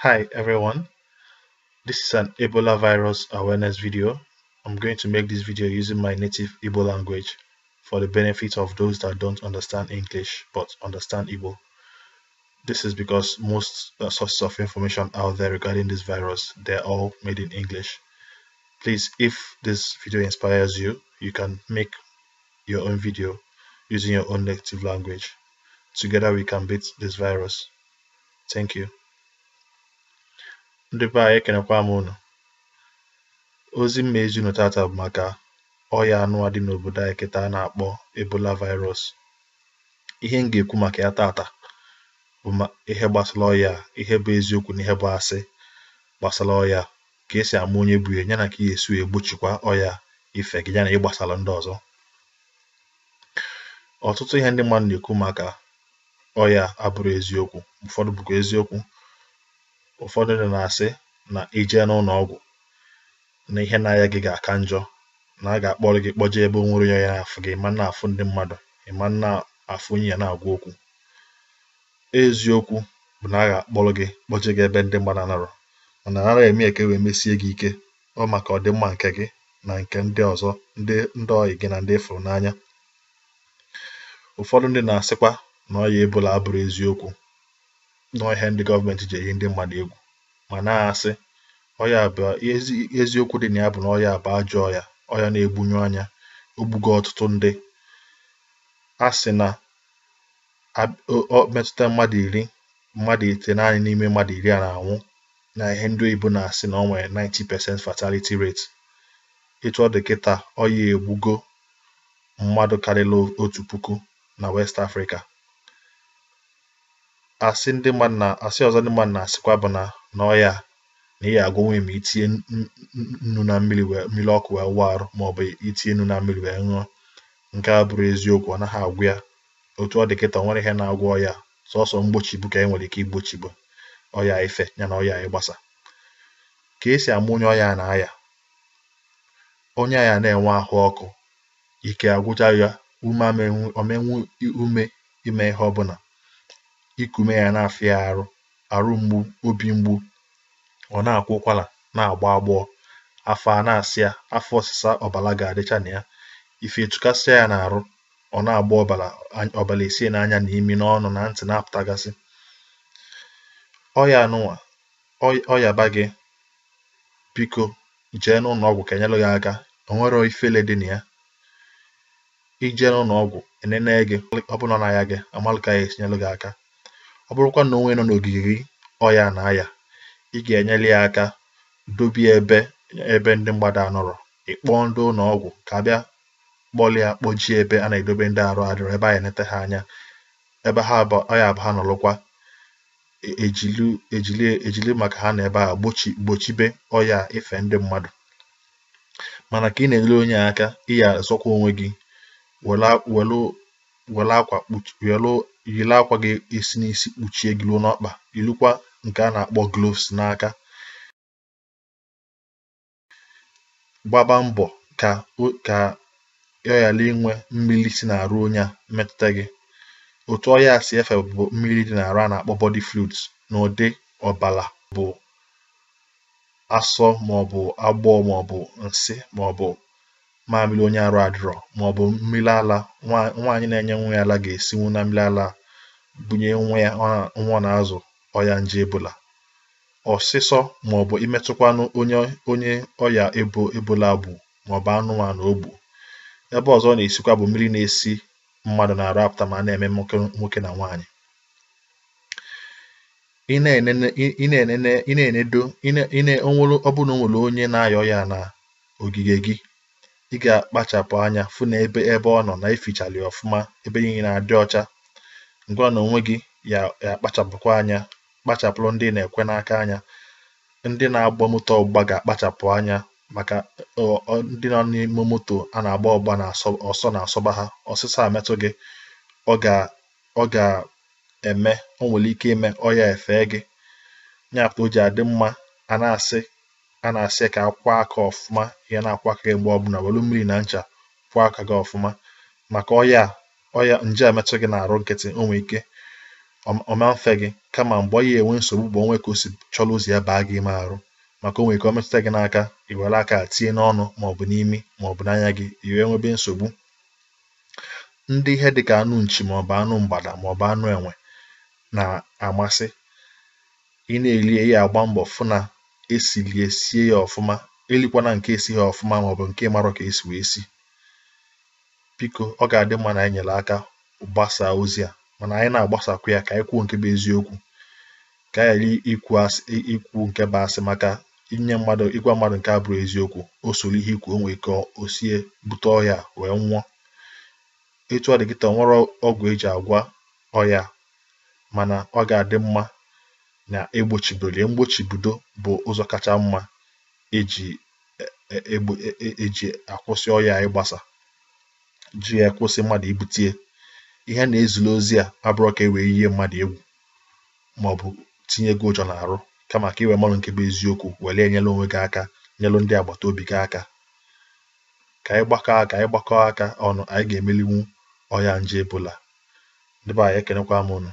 Hi everyone, this is an Ebola virus awareness video. I'm going to make this video using my native Igbo language for the benefit of those that don't understand English but understand Igbo. This is because most sources of information out there regarding this virus, they're all made in English. Please, if this video inspires you, you can make your own video using your own native language. Together we can beat this virus. Thank you. Ndị be anyị ekenekwa m unu. Ozi m ezi unu tata bụ maka ọya anụ dị n'obodo anyị kịta a na-akpọ Ebola virus. Ihe m ga-ekwu maka ya tata bụ ihe gbasara ọya, ihe bụ eziokwu na ihe bụ asị gbasara ọya, ka esi ama onye bụ ya, yana ka ị ga-esi egbochikwa ọya ife gị yana ịgbasara ndị ọzọ. Ọtụtụ ihe ndị mmadụ na-ekwu maka ọya abụrụ eziokwu, ụfọdụ bụkwa eziokwu. Ụfọdụ ndị na-asị na ije n'ụlọ ọgwụ na ihe na-aya gị ga-aka njọ, na a ga-akpọrọ gị kpọje ebe nwere ya afụ gị, ma na-afụ ndị mmadụ, ma na-afụ onye ya na-agwa okwu. Eziokwu bụ na a ga-akpọrọ gị kpọje gị ebe ndị mmadụ anọrọ, mana a na-eme eke wee mesie gị ike, ọ maka ọdịmma nke gị na nke ndị ọzọ, ndị ọyị gị na ndị ịfụrụ n'anya. Ụfọdụ ndị na-asịkwa na ọya Ebola abụrụ eziokwu, na ihe ndị gọọmenti ji eyi ndị mmadụ egwu, ma na-asị ọya bụ eziokwu dị na ya bụ na ọya bụ ajọ ọya na-egbunyu anya, ogbugo ọtụtụ ndị. A sị na metụta mmadụ ite naanị n'ime mmadụ 10 a na-anwụ, na ihe ndị oyibo na-asị na ọ nwere 90% fatality rate. Etu ọ dị kịta, ọya egbugo mmadụ karịrị 1,000 na West Africa. Asị ọzọ ndị mmadụ na-asịkwa bụ na ọya na ị ga-agwọ nwe ma itinye nnu na mmiri ọkụ wee wụọ arụ, maọbụ itinye nnu na mmiri wee ṅụọ. Nke a bụrụ eziokwu, ọ naghị agwụ ya. Otu ọ dị kịta, nwere ihe na-agwọ ọya, sọsọ mgbochibu ka e nwere ike igbochibu ọya ife yana ọya ịgbasa. Ka esi ama onye ọya na-aya: onye aya na-enwe ahụ ọkụ, ike agwụcha ya, omenwu ume ime ihe ọbụla, ikume ya na-afịa arụ mgbu, obi mgbu, ọ na-akwa ụkwara, na-agba agbọọ, afọ a na-asị ya, afọ ọsịsa ọbara ga-adịcha na ya, ife etukasịa ya na-arụ, ọ na-agba ọbara esie n'anya na imi, n'ọnụ na ntị na-apụtagasị. Ọya anụnwa ọya ba gị, biko jee n'ụlọ ọgwụ ka enyere gị aka. O nwere ifele dị na ya. Ije n'ụlọ ọgwụ enene gị, ọ bụrụ na ya gị amalụ ka ya esinyere gị aka. Ọ bụrụkwa na onwe nọ n'ogige gị ọya na-aya, ị ga-enyere ya aka dobie ebe ndị mmadụ anọrọ. Ịkpọọ ndị ụlọ ọgwụ ka abịa kpọlie ya, kpọjie ebe a na-edobe ndị arụ adịrọ, ebe a ga-enete ha anya, ebe ọya bụ ha nọrọkwa, ejili maka ha na ebe a gbochibe ọya ife ndị mmadụ. Mana ka ị na-enyere onye aka, ị ya azọkwa onwe gị, yiri akwa gị esi n'isi kpuchie gị ruo n'ọkpa, yirikwa nke a na-akpọ gloves n'aka. Gbaba mbọ ka ọ ghara inwe mmiri si n'arụ onye a metụta gị. Otu ọya si efe bụ mmiri dị n'arụ a na-akpọ body fluids, na ụdị ọbara bụ asọ maọbụ agbọọ maọbụ nsị maọbụ mamịrị onye arụ adịrọ, maọbụ mmiri ala nwaanyị na-enye nwa ya ala ga-esinwu na mmiri ala bunye nwa ọ na-azụ ọya nje Ebola. Ọsịsọ maọbụ imetụkwanụ onye ọya Ebola bụ maọbụ anụmanụ ogbu. Ebe ọzọ na-esikwa bụ mmiri na-esi mmadụ na-arụ apụta ma na-eme nwoke na nwaanyị. Ọ bụrụ na o nwere onye na-aya ọya na ogige gị, ị ga-akpachapụ anya fụ na ebe ọ nọ na efichara ya ọfụma, ebe niile na-adị ọcha. Ngwa na onwe gị ya akpachapụkwa anya, kpachapụrụ ndị na-ekwe n'aka anya. Ndị na-agba moto ọgbụgba ga-akpachapụ anya, maka ndị nọ n'ime moto a na-agba ọgba na ọsọ na-asọba ha. Ọsịsa metụ gị, ọ ga-eme, o nwere ike ime ọya efe gị. Nyapụta o ji adị mma, a na-asị ka akwa aka ọfụma, ihe na-akwa aka gị mgbe ọbụla, welu mmiri na ncha kwụọ aka gị ọfụma, maka ọya nje a metụ gị na-arụ nkịtị, o nwere ike ọma mfe gị, kama mgbe ọ ya enwe nsogbu bụ onwe ka o si chọrọ ụzọ ya baa gị ime arụ, maka o nwere ka ọ metụta gị n'aka, i were aka tinye n'ọnụ maọbụ n'imi maọbụ n'anya gị, i wee nwebe nsogbu. Ndị ihe dịka anụ nchi maọbụ anụ mgbada maọbụ anụ enwe na-amasị, ị na-eli ya agba mbọ fụ na esilie sie ya ọfụma, elikwana nke esi ya ọfụma maọbụ nke marọ ka esi wee si. Biko ọ ga-adị mma na anyị nyere aka gbasaa ozi a, mana anyị na-agbasakwa ya ka anyị kwuo nke bụ eziokwu, ka anyị ikwu nke bụ asị, maka ịgwa mmadụ nke a bụrụ eziokwu, o soro ihe ikwu, o nwere ka o sie bute ọya wee nwụọ. Etu ọ dị kịta, nwere ọgwụ eji agwa ọya, mana ọ ga-adị mma na mgbochibido bụ ụzọ kacha mma eji akwụsị ọya ịgbasa, ji ya kwụsị mmadụ ibutie. Ihe na-ezula ozi a abụrụ ka e wee yie mmadụ egwu maọbụ tinye gị ụjọ n'arụ, kama ka i wee marụ nke bụ eziokwu, were enyela onwe gị aka, nyelụ ndị agbata obi gị aka. Ka anyị gbakọọ aka ọnụ, anyị ga-emelinwu ọya nje Ebola. Ndị be anyị, ekenekwa m unu.